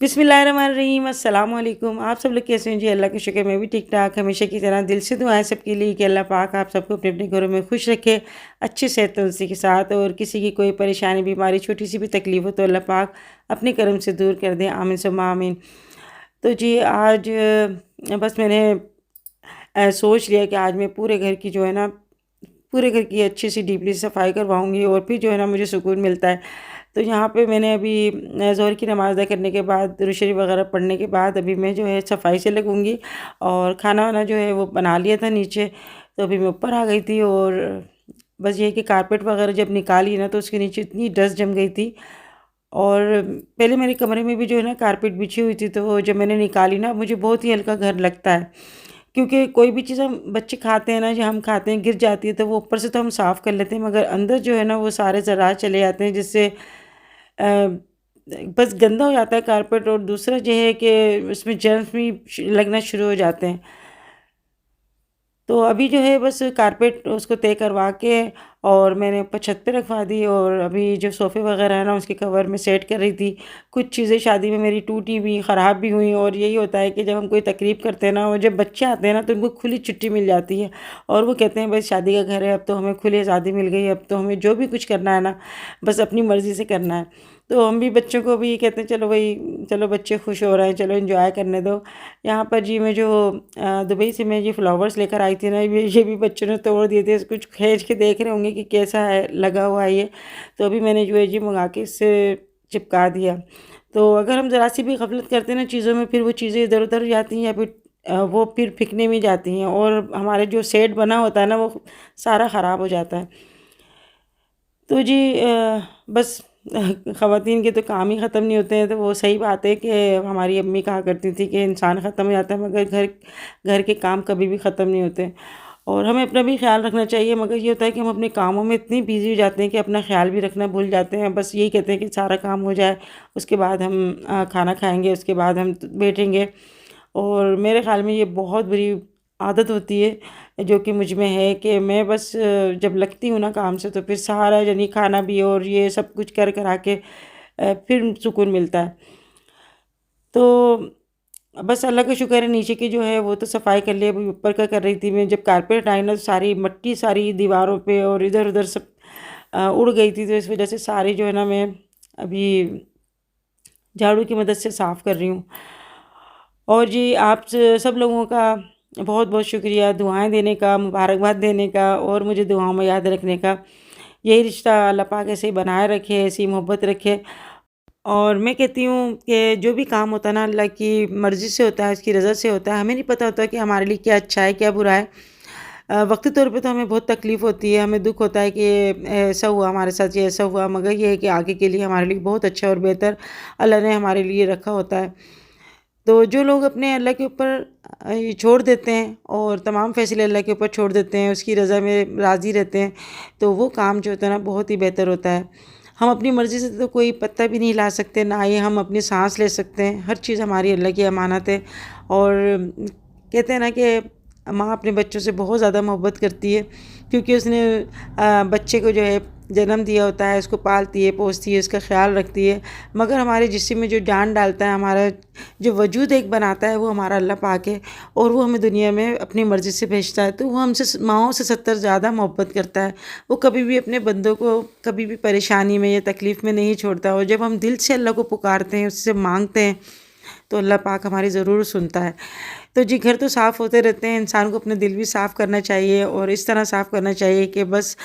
बिस्मिल्लाहिर्रहमानिर्रहीम अस्सलाम वालेकुम। आप सब लोग कैसे हैं जी? अल्लाह का शुक्र मैं भी ठीक ठाक। हमेशा की तरह दिल से दुआएं सबके लिए कि अल्लाह पाक आप सबको अपने अपने घरों में खुश रखे, अच्छी सेहत तंदुरुस्ती के साथ। और किसी की कोई परेशानी बीमारी छोटी सी भी तकलीफ हो तो अल्लाह पाक अपने करम से दूर कर दें, आमीन सुम्मा आमीन। तो जी आज बस मैंने सोच लिया कि आज मैं पूरे घर की जो है ना, पूरे घर की अच्छी सी डीपली सफाई करवाऊंगी और फिर जो है ना मुझे सुकून मिलता है। तो यहाँ पे मैंने अभी ज़ोहर की नमाज़ अदा करने के बाद, दुरूद शरीफ वगैरह पढ़ने के बाद अभी मैं जो है सफाई से लगूंगी। और खाना वाना जो है वो बना लिया था नीचे, तो अभी मैं ऊपर आ गई थी। और बस ये है कि कारपेट वगैरह जब निकाली ना तो उसके नीचे इतनी डस्ट जम गई थी। और पहले मेरे कमरे में भी जो है ना कारपेट बिछी हुई थी, तो वो जब मैंने निकाली ना मुझे बहुत ही हल्का घर लगता है। क्योंकि कोई भी चीज़ हम बच्चे खाते हैं ना, जो हम खाते हैं गिर जाती है तो वो ऊपर से तो हम साफ़ कर लेते हैं, मगर अंदर जो है ना वो सारे ज़रात चले जाते हैं, जिससे अ, बस गंदा हो जाता है कारपेट। और दूसरा जो है कि उसमें जर्म्स भी लगना शुरू हो जाते हैं। तो अभी जो है बस कारपेट उसको तय करवा के और मैंने ऊपर छत पे रखवा दी। और अभी जो सोफ़े वगैरह है ना उसके कवर में सेट कर रही थी। कुछ चीज़ें शादी में मेरी टूटी भी, ख़राब भी हुई। और यही होता है कि जब हम कोई तकरीब करते हैं ना, और जब बच्चे आते हैं ना तो उनको खुली छुट्टी मिल जाती है। और वो कहते हैं बस शादी का घर है, अब तो हमें खुली आज़ादी मिल गई, अब तो हमें जो भी कुछ करना है ना बस अपनी मर्ज़ी से करना है। तो हम भी बच्चों को भी कहते हैं चलो भाई, चलो बच्चे खुश हो रहे हैं, चलो एंजॉय करने दो। यहाँ पर जी मैं जो दुबई से मैं ये फ्लावर्स लेकर आई थी ना, ये भी बच्चों ने तोड़ दिए थे। कुछ खींच के देख रहे होंगे कि कैसा है, लगा हुआ है ये। तो अभी मैंने जो है जी मंगा के इससे चिपका दिया। तो अगर हम ज़रा सी भी गफलत करते हैं ना चीज़ों में, फिर वो चीज़ें इधर उधर हो जाती हैं, या फिर वो फिर फेंकने में जाती हैं, और हमारे जो सेट बना होता है ना वो सारा ख़राब हो जाता है। तो जी बस ख़वातीन के तो काम ही ख़त्म नहीं होते हैं। तो वो सही बात है कि हमारी अम्मी कहा करती थी कि इंसान ख़त्म हो जाता है, मगर घर घर के काम कभी भी ख़त्म नहीं होते। और हमें अपना भी ख्याल रखना चाहिए, मगर ये होता है कि हम अपने कामों में इतनी बिज़ी हो जाते हैं कि अपना ख्याल भी रखना भूल जाते हैं। बस यही कहते हैं कि सारा काम हो जाए, उसके बाद हम खाना खाएँगे, उसके बाद हम बैठेंगे। और मेरे ख़्याल में ये बहुत बुरी आदत होती है जो कि मुझ में है, कि मैं बस जब लगती हूँ ना काम से तो फिर सारा यानी खाना भी और ये सब कुछ कर करा के फिर सुकून मिलता है। तो बस अल्लाह का शुक्र है, नीचे की जो है वो तो सफाई कर ली। अभी ऊपर का कर रही थी मैं, जब कारपेट आई ना तो सारी मट्टी सारी दीवारों पे और इधर उधर सब उड़ गई थी। तो इस वजह से सारी जो है ना मैं अभी झाड़ू की मदद से साफ़ कर रही हूँ। और जी आप सब लोगों का बहुत बहुत शुक्रिया दुआएं देने का, मुबारकबाद देने का, और मुझे दुआओं में याद रखने का। यही रिश्ता अल्लाह पाक ऐसे ही बनाए रखे, ऐसी मोहब्बत रखे। और मैं कहती हूँ कि जो भी काम होता है ना अल्लाह की मर्ज़ी से होता है, उसकी रज़ा से होता है। हमें नहीं पता होता कि हमारे लिए क्या अच्छा है, क्या बुरा है। वक़्ती तौर पे तो हमें बहुत तकलीफ़ होती है, हमें दुःख होता है कि ऐसा हुआ हमारे साथ, ये ऐसा हुआ। मगर ये है कि आगे के लिए हमारे लिए बहुत अच्छा और बेहतर अल्लाह ने हमारे लिए रखा होता है। तो जो लोग अपने अल्लाह के ऊपर ये छोड़ देते हैं और तमाम फ़ैसले अल्लाह के ऊपर छोड़ देते हैं, उसकी रज़ा में राज़ी रहते हैं, तो वो काम जो होता है ना बहुत ही बेहतर होता है। हम अपनी मर्ज़ी से तो कोई पत्ता भी नहीं हिला सकते, ना ही हम अपनी साँस ले सकते हैं। हर चीज़ हमारी अल्लाह की अमानत है। और कहते हैं ना कि माँ अपने बच्चों से बहुत ज़्यादा मोहब्बत करती है, क्योंकि उसने बच्चे को जो है जन्म दिया होता है, उसको पालती है, पोसती है, उसका ख़्याल रखती है। मगर हमारे जिस्म में जो जान डालता है, हमारा जो वजूद एक बनाता है, वो हमारा अल्लाह पाक है। और वो हमें दुनिया में अपनी मर्ज़ी से भेजता है, तो वो हमसे माँओं से 70 ज़्यादा मोहब्बत करता है। वो कभी भी अपने बंदों को कभी भी परेशानी में या तकलीफ़ में नहीं छोड़ता। और जब हम दिल से अल्लाह को पुकारते हैं, उससे मांगते हैं, तो अल्लाह पाक हमारी ज़रूर सुनता है। तो जी घर तो साफ़ होते रहते हैं, इंसान को अपना दिल भी साफ़ करना चाहिए, और इस तरह साफ़ करना चाहिए कि बस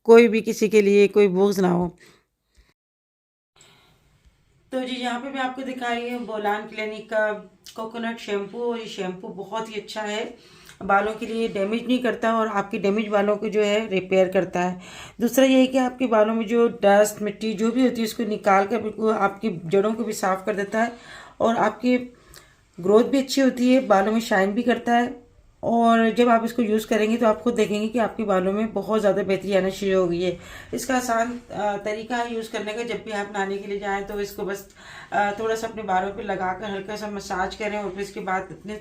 कोई भी किसी के लिए कोई बोझ ना हो। तो जी यहाँ पे मैं आपको दिखा रही हूँ बोलान क्लिनिक का कोकोनट शैम्पू। और ये शैम्पू बहुत ही अच्छा है, बालों के लिए डैमेज नहीं करता, और आपके डैमेज बालों को जो है रिपेयर करता है। दूसरा ये है कि आपके बालों में जो डस्ट मिट्टी जो भी होती है उसको निकाल कर बिल्कुल आपकी जड़ों को भी साफ़ कर देता है। और आपकी ग्रोथ भी अच्छी होती है, बालों में शाइन भी करता है। और जब आप इसको यूज़ करेंगे तो आप खुद देखेंगे कि आपके बालों में बहुत ज़्यादा बेहतरी आना शुरू हो गई है। इसका आसान तरीका है यूज़ करने का। जब भी आप नहाने के लिए जाएं तो इसको बस थोड़ा सा अपने बालों पे लगाकर हल्का सा मसाज करें, और फिर इसके बाद अपने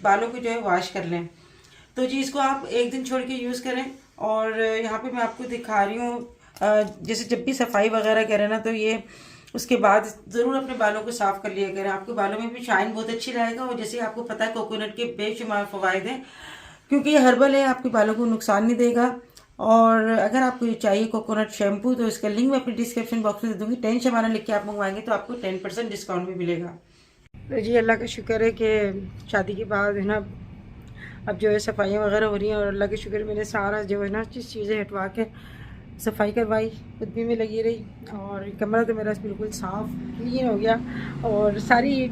बालों को जो है वॉश कर लें। तो जी इसको आप एक दिन छोड़ के यूज़ करें। और यहाँ पे मैं आपको दिखा रही हूँ जैसे जब भी सफाई वगैरह करें ना, तो ये उसके बाद ज़रूर अपने बालों को साफ़ कर लिया करें। आपके बालों में भी शाइन बहुत अच्छी रहेगा। और जैसे आपको पता है कोकोनट के बेशुमार फ़वाइद हैं, क्योंकि ये हर्बल है, आपके बालों को नुकसान नहीं देगा। और अगर आपको ये चाहिए कोकोनट शैम्पू तो इसका लिंक मैं अपने डिस्क्रिप्शन बॉक्स में दे दूँगी। 10 शबाना लिख के आप मंगवाएंगे तो आपको 10% डिस्काउंट भी मिलेगा। तो जी अल्लाह का शुक्र है कि शादी के बाद है ना अब जो है सफाइयाँ वगैरह हो रही हैं। और अल्लाह के शुक्र मैंने सारा जो है ना चीज़ें हटवा के सफाई करवाई, खुद भी मैं लगी रही। और कमरा तो मेरा बिल्कुल साफ़ क्लीन हो गया। और सारी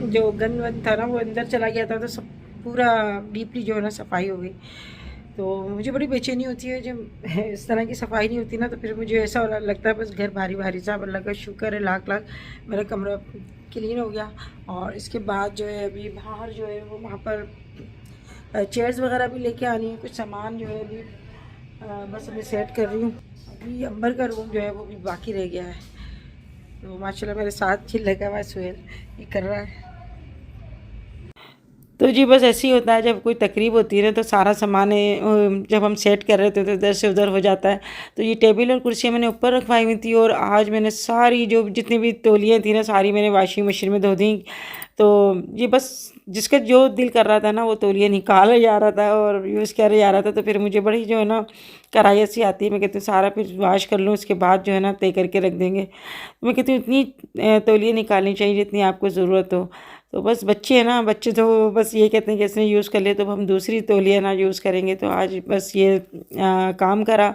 जो गंद वंद था ना वो अंदर चला गया था, तो सब पूरा डीपली जो है ना सफाई हो गई। तो मुझे बड़ी बेचैनी होती है जब इस तरह की सफाई नहीं होती ना, तो फिर मुझे ऐसा लगता है बस घर भारी भारी सा। अल्लाह का शुक्र है लाख लाख मेरा कमरा क्लीन हो गया। और इसके बाद जो है अभी बाहर जो है वो वहाँ पर चेयर्स वगैरह भी लेके आनी है, कुछ सामान जो है अभी बस अभी सेट कर रही हूँ। अभी अंबर का रूम जो है वो भी बाकी रह गया है। तो माशाल्लाह मेरे साथ ही लगा हुआ है सुहेल, ये कर रहा है। तो जी बस ऐसे ही होता है, जब कोई तकरीब होती है ना तो सारा सामान जब हम सेट कर रहे थे तो इधर से उधर हो जाता है। तो ये टेबल और कुर्सियाँ मैंने ऊपर रखवाई हुई थी। और आज मैंने सारी जो जितनी भी तौलियाँ थी ना सारी मैंने वाशिंग मशीन में धो दी। तो ये बस जिसका जो दिल कर रहा था ना वो तौलिया निकाला जा रहा था और यूज़ किया जा रहा था। तो फिर मुझे बड़ी जो है ना कराहियत सी आती है। मैं कहती हूँ सारा फिर वाश कर लूँ, उसके बाद जो है ना तय करके रख देंगे। तो मैं कहती हूँ इतनी तौलिया निकालनी चाहिए जितनी आपको ज़रूरत हो। तो बस बच्चे हैं ना, बच्चे तो बस ये कहते हैं कि इसने यूज़ कर लिया तो हम दूसरी तौलिया ना यूज़ करेंगे। तो आज बस ये काम करा।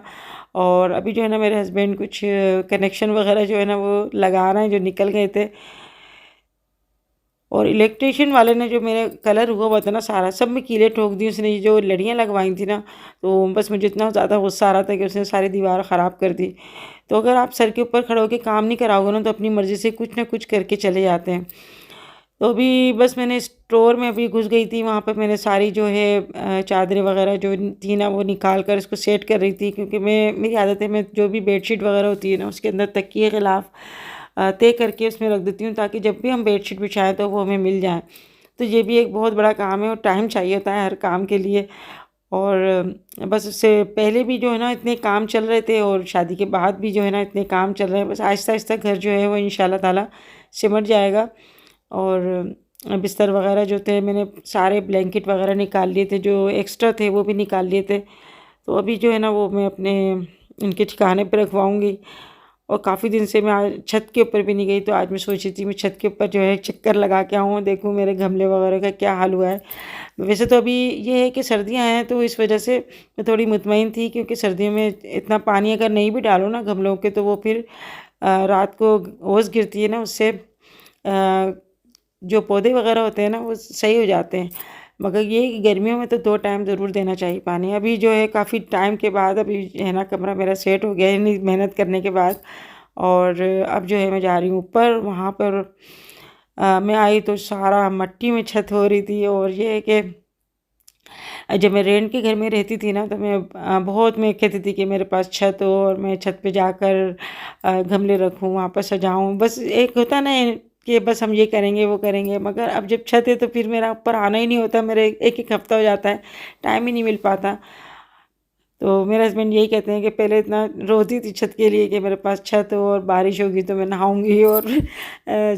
और अभी जो है ना मेरे हस्बैंड कुछ कनेक्शन वगैरह जो है ना वो लगा रहे हैं जो निकल गए थे। और इलेक्ट्रिशियन वाले ने जो मेरा कलर हुआ हुआ था ना सारा सब में कीले ठोक दी उसने। जो लड़ियाँ लगवाई थी ना तो बस मुझे इतना ज़्यादा गुस्सा आ रहा था कि उसने सारी दीवार ख़राब कर दी। तो अगर आप सर के ऊपर खड़े होकर काम नहीं कराओगे ना तो अपनी मर्ज़ी से कुछ ना कुछ करके चले जाते हैं। तो अभी बस मैंने स्टोर में अभी घुस गई थी, वहाँ पर मैंने सारी जो है चादरें वगैरह जो थी ना वो निकाल कर इसको सेट कर रही थी। क्योंकि मेरी आदत है मैं जो भी बेडशीट वगैरह होती है ना उसके अंदर तकिए के खिलाफ तय करके उसमें रख देती हूँ, ताकि जब भी हम बेडशीट बिछाएं तो वो हमें मिल जाए। तो ये भी एक बहुत बड़ा काम है और टाइम चाहिए होता है हर काम के लिए। और बस उससे पहले भी जो है ना इतने काम चल रहे थे और शादी के बाद भी जो है ना इतने काम चल रहे हैं। बस आहिस्ता आहिस्ता घर जो है वो इंशाल्लाह ताला सिमट जाएगा। और बिस्तर वगैरह जो थे मैंने सारे ब्लैंकेट वगैरह निकाल लिए थे, जो एक्स्ट्रा थे वो भी निकाल लिए थे। तो अभी जो है ना वो मैं अपने इनके ठिकाने पर रखवाऊँगी। और काफ़ी दिन से मैं आज छत के ऊपर भी नहीं गई, तो आज मैं सोच रही थी मैं छत के ऊपर जो है चक्कर लगा के आऊँ, देखूँ मेरे गमले वगैरह का क्या हाल हुआ है। वैसे तो अभी ये है कि सर्दियाँ हैं तो इस वजह से मैं थोड़ी मुतमईन थी, क्योंकि सर्दियों में इतना पानी अगर नहीं भी डालो ना गमलों के तो वो फिर रात को ओस गिरती है ना, उससे जो पौधे वगैरह होते हैं ना वो सही हो जाते हैं। मगर ये कि गर्मियों में तो 2 टाइम ज़रूर देना चाहिए पानी। अभी जो है काफ़ी टाइम के बाद अभी है ना कमरा मेरा सेट हो गया है मेहनत करने के बाद। और अब जो है मैं जा रही हूँ ऊपर। वहाँ पर मैं आई तो सारा मट्टी में छत हो रही थी। और ये है कि जब मैं रेंट के घर में रहती थी ना तो मैं बहुत मैं कहती थी कि मेरे पास छत हो और मैं छत पे जाकर गमले रखूँ, वहाँ पर सजाऊँ। बस एक होता ना कि बस हम ये करेंगे वो करेंगे। मगर अब जब छत है तो फिर मेरा ऊपर आना ही नहीं होता, मेरे एक हफ्ता हो जाता है, टाइम ही नहीं मिल पाता। तो मेरे हस्बैंड यही कहते हैं कि पहले इतना रोती थी छत के लिए कि मेरे पास छत हो और बारिश होगी तो मैं नहाऊंगी और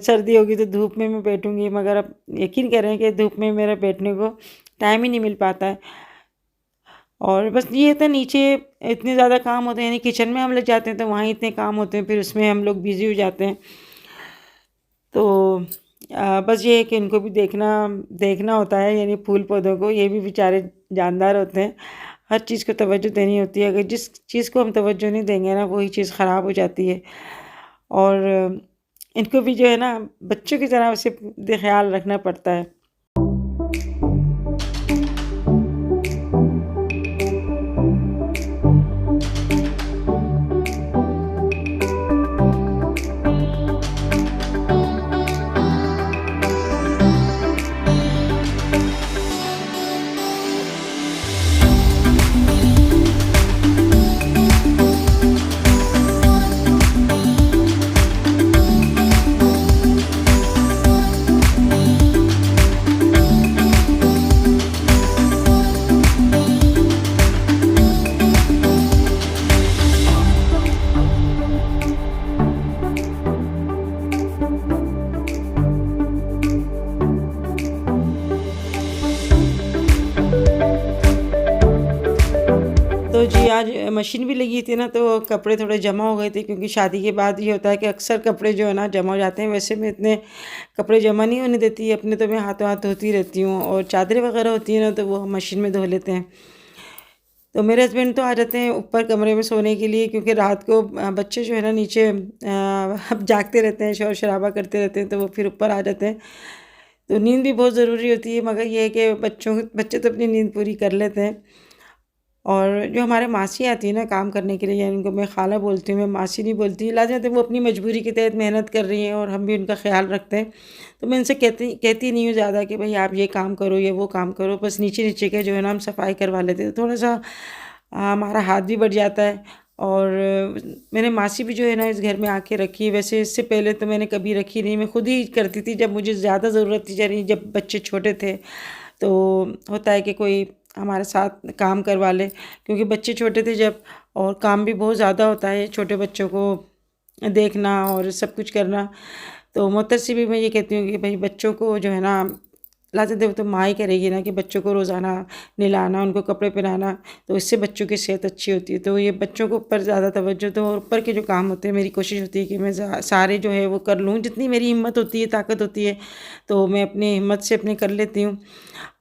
सर्दी होगी तो धूप में मैं बैठूंगी। मगर अब यकीन करें कि धूप में मेरा बैठने को टाइम ही नहीं मिल पाता है। और बस ये था नीचे इतने ज़्यादा काम होते हैं, यानी किचन में हम लग जाते हैं तो वहाँ इतने काम होते हैं, फिर उसमें हम लोग बिज़ी हो जाते हैं। तो बस ये है कि इनको भी देखना देखना होता है, यानी फूल पौधों को। ये भी बेचारे जानदार होते हैं, हर चीज़ को तवज्जो देनी होती है। अगर जिस चीज़ को हम तवज्जो नहीं देंगे ना वही चीज़ ख़राब हो जाती है। और इनको भी जो है ना बच्चों की तरह उसे ख्याल रखना पड़ता है। तो जी आज मशीन भी लगी थी ना, तो कपड़े थोड़े जमा हो गए थे, क्योंकि शादी के बाद ये होता है कि अक्सर कपड़े जो है ना जमा हो जाते हैं। वैसे मैं इतने कपड़े जमा नहीं होने देती अपने, तो मैं हाथों हाथ धोती रहती हूँ, और चादरें वगैरह होती हैं ना तो वो हम मशीन में धो लेते हैं। तो मेरे हस्बैंड तो आ जाते हैं ऊपर कमरे में सोने के लिए, क्योंकि रात को बच्चे जो है ना नीचे जागते रहते हैं, शोर शराबा करते रहते हैं, तो वो फिर ऊपर आ जाते हैं। तो नींद भी बहुत ज़रूरी होती है, मगर ये है कि बच्चे तो अपनी नींद पूरी कर लेते हैं। और जो हमारे मासी आती है ना काम करने के लिए, यानी उनको मैं खाला बोलती हूँ, मैं मासी नहीं बोलती। लाजमत है वो अपनी मजबूरी के तहत मेहनत कर रही हैं और हम भी उनका ख्याल रखते हैं। तो मैं उनसे कहती नहीं हूँ ज़्यादा कि भाई आप ये काम करो या वो काम करो, बस नीचे नीचे के जो है ना हम सफाई करवा लेते हैं, तो थोड़ा सा हमारा हाथ भी बढ़ जाता है। और मैंने मासी भी जो है ना इस घर में आके रखी है। वैसे इससे पहले तो मैंने कभी रखी नहीं, मैं खुद ही करती थी जब मुझे ज़्यादा ज़रूरत थी, यानी जब बच्चे छोटे थे। तो होता है कि कोई हमारे साथ काम करवा ले, क्योंकि बच्चे छोटे थे जब, और काम भी बहुत ज़्यादा होता है छोटे बच्चों को देखना और सब कुछ करना। तो मोहतर से भी मैं ये कहती हूँ कि भाई बच्चों को जो है ना लाते देव तो माँ ही करेगी ना, कि बच्चों को रोज़ाना नहलाना, उनको कपड़े पहनाना, तो इससे बच्चों की सेहत अच्छी होती है। तो ये बच्चों को ऊपर ज़्यादा तवज्जो दो, और ऊपर के जो काम होते हैं मेरी कोशिश होती है कि मैं सारे जो है वो कर लूँ, जितनी मेरी हिम्मत होती है, ताकत होती है, तो मैं अपनी हिम्मत से अपने कर लेती हूँ।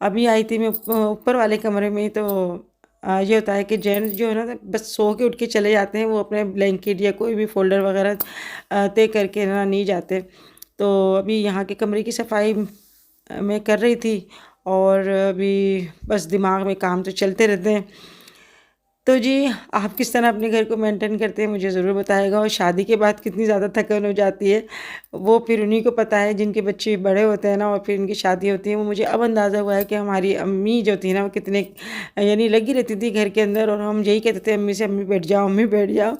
अभी आई थी मैं ऊपर वाले कमरे में, तो ये होता है कि जेंट्स जो है ना बस सो के उठ के चले जाते हैं, वो अपने ब्लैंकेट या कोई भी फोल्डर वगैरह तय करके ना नहीं जाते। तो अभी यहाँ के कमरे की सफाई मैं कर रही थी, और अभी बस दिमाग में काम तो चलते रहते हैं। तो जी आप किस तरह अपने घर को मेंटेन करते हैं मुझे ज़रूर बताइएगा, और शादी के बाद कितनी ज़्यादा थकान हो जाती है वो फिर उन्हीं को पता है, जिनके बच्चे बड़े होते हैं ना और फिर इनकी शादी होती है। वो मुझे अब अंदाज़ा हुआ है कि हमारी अम्मी जो थी ना वो कितने यानी लगी रहती थी घर के अंदर, और हम यही कहते थे अम्मी से, अम्मी बैठ जाओ, अम्मी बैठ जाओ।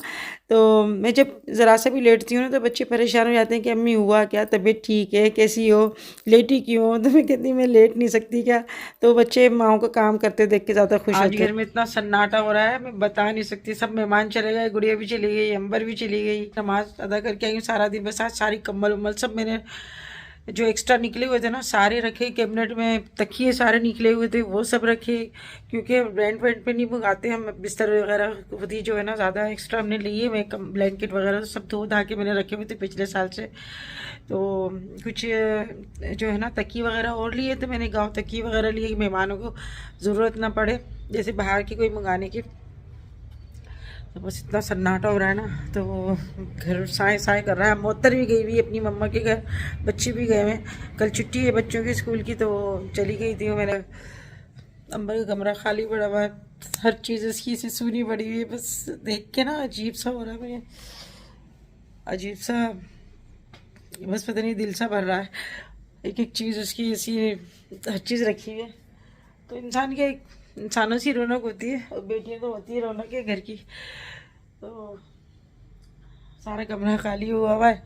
तो मैं जब ज़रा सा भी लेटती हूँ ना तो बच्चे परेशान हो जाते हैं कि अम्मी हुआ क्या, तबीयत ठीक है, कैसी हो, लेटी क्यों हो? तो मैं कहती हूँ मैं लेट नहीं सकती क्या। तो बच्चे माँओं का काम करते देख के ज़्यादा खुश होते हैं। घर में इतना सन्नाटा हो रहा है मैं बता नहीं सकती। सब मेहमान चले गए, गुड़िया भी चली गई, अंबर भी चली गई, नमाज अदा करके आई हूँ। सारा दिन बस आज सारी कम्बल उम्बल सब मैंने जो एक्स्ट्रा निकले हुए थे ना सारे रखे कैबिनेट में, तकिए सारे निकले हुए थे वो सब रखे, क्योंकि रेंट वेंट पे नहीं मंगाते हम, बिस्तर वगैरह खुद ही जो है ना ज़्यादा एक्स्ट्रा हमने लिए। मैं ब्लैंकेट वगैरह सब धो धा के मैंने रखे हुए थे पिछले साल से। तो कुछ जो है ना तकिए वगैरह और लिए, तो मैंने गाँव तकिए वगैरह लिए कि मेहमानों को ज़रूरत ना पड़े जैसे बाहर की कोई मंगाने की। तो बस इतना सन्नाटा हो रहा है ना, तो घर साए साए कर रहा है। मोहतर भी गई हुई अपनी मम्मा के घर, बच्चे भी गए हुए। कल छुट्टी है बच्चों की स्कूल की, तो चली गई थी। मैंने अंबर का कमरा खाली पड़ा हुआ है, हर चीज़ उसकी से सूनी पड़ी हुई है। बस देख के ना अजीब सा हो रहा है मुझे, अजीब सा, बस पता नहीं दिल सा भर रहा है। एक एक चीज़ उसकी ऐसी हर चीज़ रखी हुई है। तो इंसान के इंसानों से रौनक होती है, और बेटियां तो होती है रौनक है घर की। तो सारा कमरा खाली हुआ हुआ है।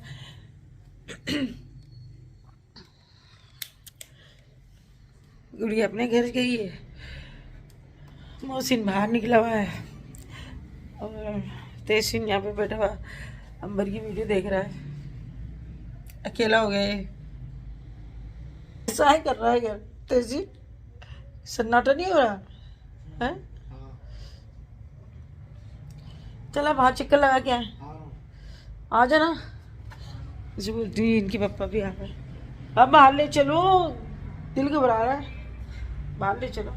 गुड़िया अपने घर गई है, मोहसिन बाहर निकला हुआ है, और तेहसीन यहाँ पे बैठा हुआ अंबर की वीडियो देख रहा है। अकेला हो गया ये, ऐसा ही कर रहा है घर। तेहसीन सन्नाटा नहीं हो रहा है? चला बाहर चक्कर लगा के आए, आ जाना। इसे बोलती हूँ इनके पापा भी आ गए, अब बाहर ले चलो, दिल घबरा रहा है, बाहर ले चलो,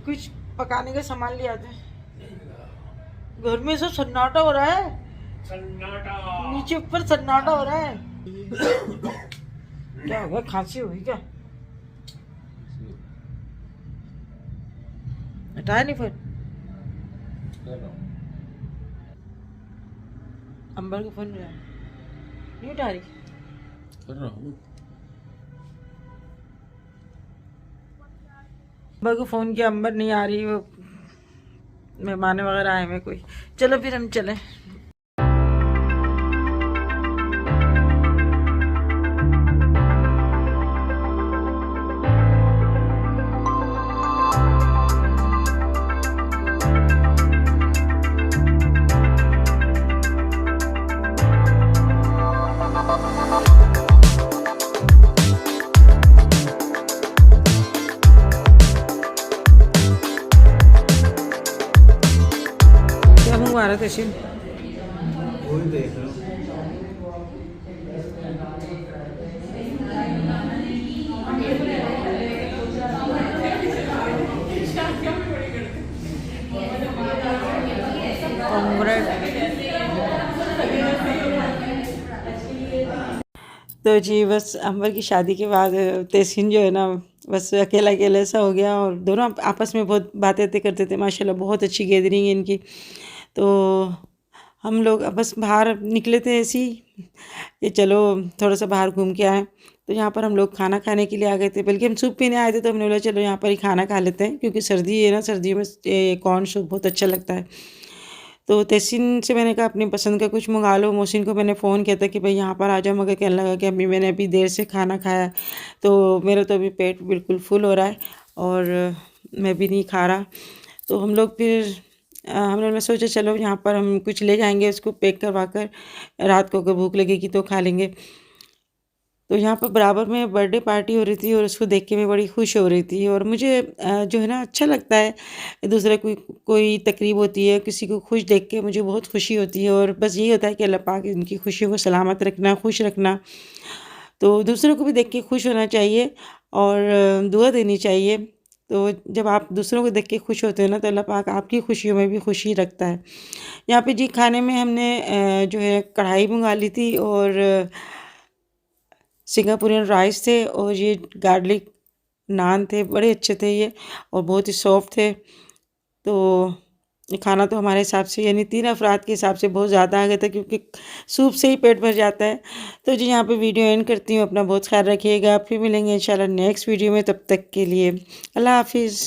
कुछ पकाने का सामान ले आते हैं। घर में सब सन्नाटा हो रहा है, सन्नाटा नीचे ऊपर सन्नाटा हो रहा है। क्या हो गया, खांसी हुई क्या? हटाया नहीं फिर? अंबर को फोन नहीं उठा रही, कर रहा हूँ। अंबर को फोन किया, अंबर नहीं आ रही, वो मेहमान वगैरह आए हुए कोई। चलो फिर हम चलें। रहा था तहसीन? वही देख रहा हूँ। तो जी बस अंबर की शादी के बाद तहसीन जो है ना, बस अकेला अकेला सा हो गया, और दोनों आपस में बहुत बातें करते थे। माशाल्लाह बहुत अच्छी गैदरिंग है इनकी। तो हम लोग बस बाहर निकले थे ऐसे ही कि चलो थोड़ा सा बाहर घूम के आए। तो यहाँ पर हम लोग खाना खाने के लिए आ गए थे, बल्कि हम सूप पीने आए थे। तो हमने बोला चलो यहाँ पर ही खाना खा लेते हैं, क्योंकि सर्दी है ना, सर्दियों में कॉर्न सूप बहुत अच्छा लगता है। तो तहसीन से मैंने कहा अपनी पसंद का कुछ मंगा लो। मोहसिन को मैंने फ़ोन किया था कि भाई यहाँ पर आ जाओ, मगर कहने लगा कि अभी मैंने अभी देर से खाना खाया, तो मेरा तो अभी पेट बिल्कुल फुल हो रहा है और मैं भी नहीं खा रहा। तो हम लोग फिर हमने सोचा चलो यहाँ पर हम कुछ ले जाएंगे, उसको पैक करवा कर, रात को अगर भूख लगेगी तो खा लेंगे। तो यहाँ पर बराबर में बर्थडे पार्टी हो रही थी, और उसको देख के मैं बड़ी खुश हो रही थी। और मुझे जो है ना अच्छा लगता है, दूसरे कोई तकरीब होती है, किसी को खुश देख के मुझे बहुत खुशी होती है। और बस यही होता है कि अल्लाह पाक इनकी खुशियों को सलामत रखना, खुश रखना। तो दूसरों को भी देख के खुश होना चाहिए और दुआ देनी चाहिए। तो जब आप दूसरों को देख के खुश होते हो ना, तो अल्लाह पाक आपकी खुशियों में भी खुशी रखता है। यहाँ पे जी खाने में हमने जो है कढ़ाई मंगा ली थी, और सिंगापुरियन राइस थे, और ये गार्लिक नान थे, बड़े अच्छे थे ये, और बहुत ही सॉफ्ट थे। तो ये खाना तो हमारे हिसाब से, यानी 3 अफराद के हिसाब से बहुत ज़्यादा आ गया था, क्योंकि सूप से ही पेट भर जाता है। तो जी यहाँ पे वीडियो एंड करती हूँ। अपना बहुत ख्याल रखिएगा। फिर मिलेंगे इंशाल्लाह नेक्स्ट वीडियो में। तब तक के लिए अल्लाह हाफिज़।